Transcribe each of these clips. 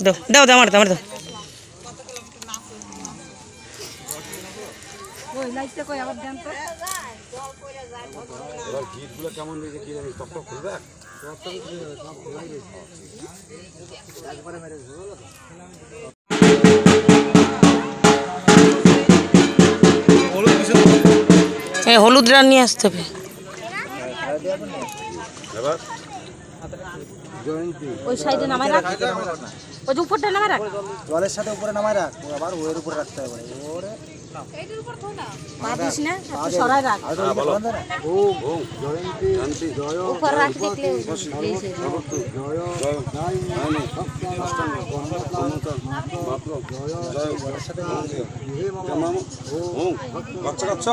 দাও দাও দাও আমার দাও আমার দাও। ওই লাইটটা কই আবার দেন তো। এবার গিটগুলো কেমন দিয়েছে কি জানি টক টক খুলবে হলুদ রান নিয়ে আসতে হবে। এবার ওই সাইডে নামায় রাখ, ওই যে উপরটা নামায় রাখ, জলের সাথে উপরে নামায় রাখ, আবার ওর উপরে রাখতে হবে। ওরে এইটার উপর থো না, পা দিস না, একটু সরাই রাখ। ওম ওম জয়ন্তী শান্তি জয় উপর রাখ দেখলে জয় নাইনি অষ্টাঙ্গ মাত্র জয় সাথে ওম ওম গচ্ছ গচ্ছ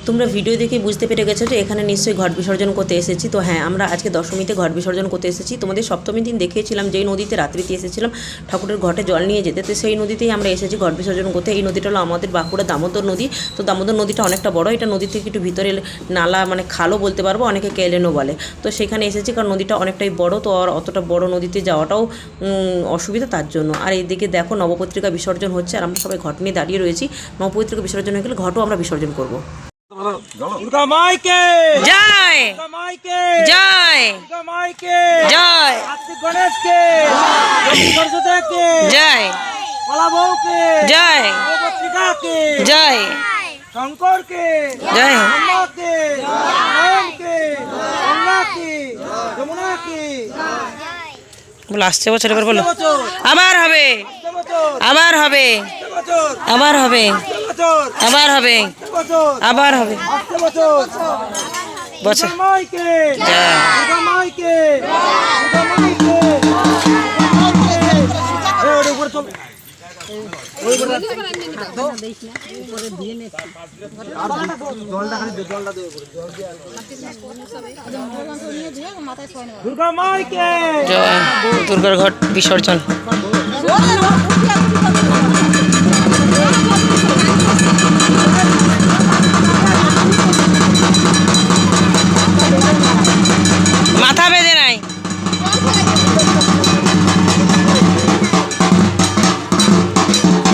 তোমরা ভিডিও দেখে বুঝতে পেরে গেছো যে এখানে নিশ্চয়ই ঘট বিসর্জন করতে এসেছি। তো হ্যাঁ, আমরা আজকে দশমীতে ঘট বিসর্জন করতে এসেছি। তোমাদের সপ্তমীর দিন দেখিয়েছিলাম যেই নদীতে রাত্রিতে এসেছিলাম ঠাকুরের ঘটে জল নিয়ে যেতে, তো সেই নদীতেই আমরা এসেছি ঘট বিসর্জন করতে। এই নদীটা হলো আমাদের বাঁকুড়া দামোদর নদী। তো দামোদর নদীটা অনেকটা বড়, এটা নদী থেকে একটু ভিতরে নালা মানে খালও বলতে পারবো, অনেকে কেলেনও বলে। তো সেখানে এসেছি কারণ নদীটা অনেকটাই বড়, তো আর অতটা বড় নদীতে যাওয়াটাও অসুবিধা তার জন্য। আর এইদিকে দেখো নবপত্রিকা বিসর্জন হচ্ছে আর আমরা সবাই ঘট নিয়ে দাঁড়িয়ে রয়েছি। নবপত্রিকা বিসর্জন হয়ে গেলে ঘটও আমরা বিসর্জন করবো। দুর্গা মাইকে জয় দুর্গা মাইকে জয় দুর্গা মাইকে জয় কার্তিক গণেশকে সরস্বতীকে জয় কলাবউকে জয় নবপত্রিকাকে জয় শঙ্করকে জয় ব্রহ্মাকে নারায়ণকে গঙ্গাকে যমুনাকে বলো আসছে বছর, এবার বলো বছর আবার হবে বছর আবার হবে বছর আবার হবে বছর আবার হবে বছর আবার হবে বছর বছর। দুর্গা মাইকে জয় দুর্গা মাইকে দুর্গা মাইকে ওর উপরে চল দুর্গা মাইকে জয় দুর্গার ঘট বিসর্জন। মাথা বেঁধে নাই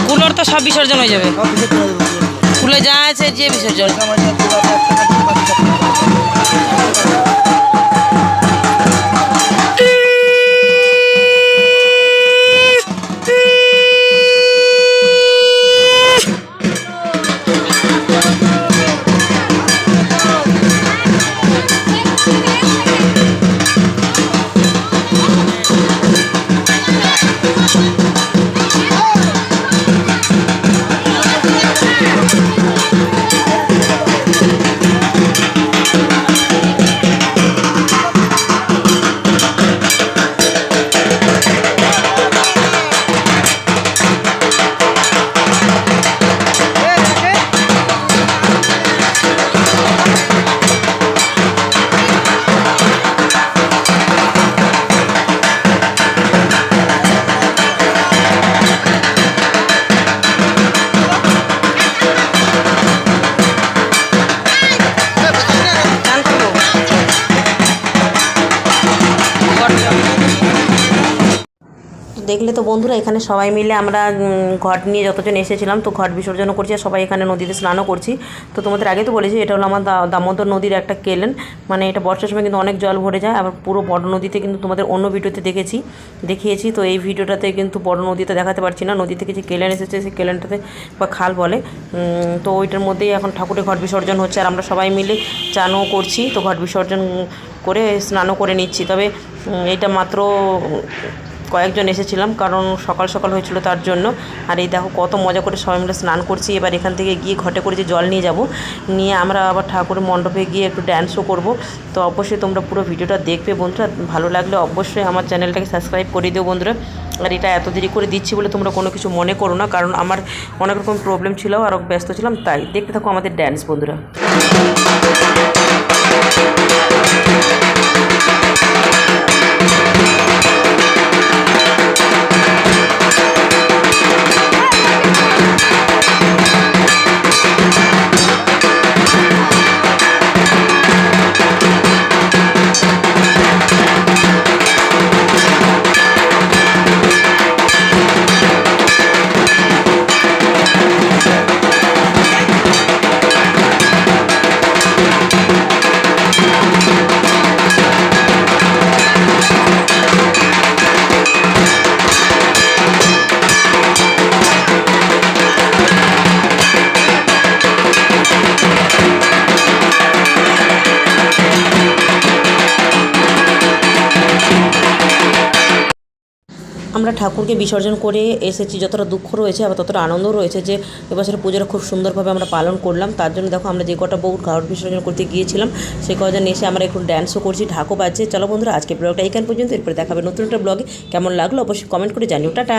কুলোর তো সব বিসর্জন হয়ে যাবে, কুলে যা আছে যে বিসর্জন। দেখলে তো বন্ধুরা, এখানে সবাই মিলে আমরা ঘট নিয়ে যতজন এসেছিলাম তো ঘট বিসর্জনও করছি আর সবাই এখানে নদীতে স্নানও করছি। তো তোমাদের আগে তো বলেছি এটা হলো আমার দামোদর নদীর একটা কেলেন, মানে এটা বর্ষার সময় কিন্তু অনেক জল ভরে যায়। আবার পুরো বড় নদীতে কিন্তু তোমাদের অন্য ভিডিওতে দেখিয়েছি। তো এই ভিডিওটাতে কিন্তু বড় নদীতে দেখাতে পারছি না, নদী থেকে যে কেলেন এসেছে সেই কেলেনটাতে বা খাল বলে, তো ওইটার মধ্যেই এখন ঠাকুরের ঘট বিসর্জন হচ্ছে আর আমরা সবাই মিলে চানও করছি। তো ঘট বিসর্জন করে স্নানও করে নিচ্ছি। তবে এটা মাত্র কয়েকজন এসেছিলাম কারণ সকাল সকাল হয়েছিল তার জন্য। আর এই দেখো কত মজা করে সবাই মিলে স্নান করছি। এবার এখান থেকে গিয়ে ঘটে করে যে জল নিয়ে যাব, নিয়ে আমরা আবার ঠাকুরের মণ্ডপে গিয়ে একটু ড্যান্সও করব। তো অবশ্যই তোমরা পুরো ভিডিওটা দেখবে বন্ধুরা, ভালো লাগলে অবশ্যই আমার চ্যানেলটাকে সাবস্ক্রাইব করে দিও বন্ধুরা। আর এটা এত দেরি করে দিচ্ছি বলে তোমরা কোনো কিছু মনে করো না, কারণ আমার অনেক রকম প্রবলেম ছিল আর ব্যস্ত ছিলাম, তাই দেখতে থাকো আমাদের ড্যান্স বন্ধুরা। আমরা ঠাকুরকে বিসর্জন করে এসেছি। যতটা দুঃখ রয়েছে আবার ততটা আনন্দ রয়েছে যে এবছর পুজোটা খুব সুন্দরভাবে আমরা পালন করলাম। তার জন্য দেখো আমরা যে কটা বউ ঘট বিসর্জন করতে গিয়েছিলাম সেই কজন এসে আমরা একটু ড্যান্সও করছি, ঢাকও বাজছে। চলো বন্ধুরা, আজকে ব্লগটা এইখান পর্যন্ত, এরপরে দেখাবে নতুন একটা ব্লগে। কেমন লাগলো অবশ্যই কমেন্ট করে জানিও। টাটা।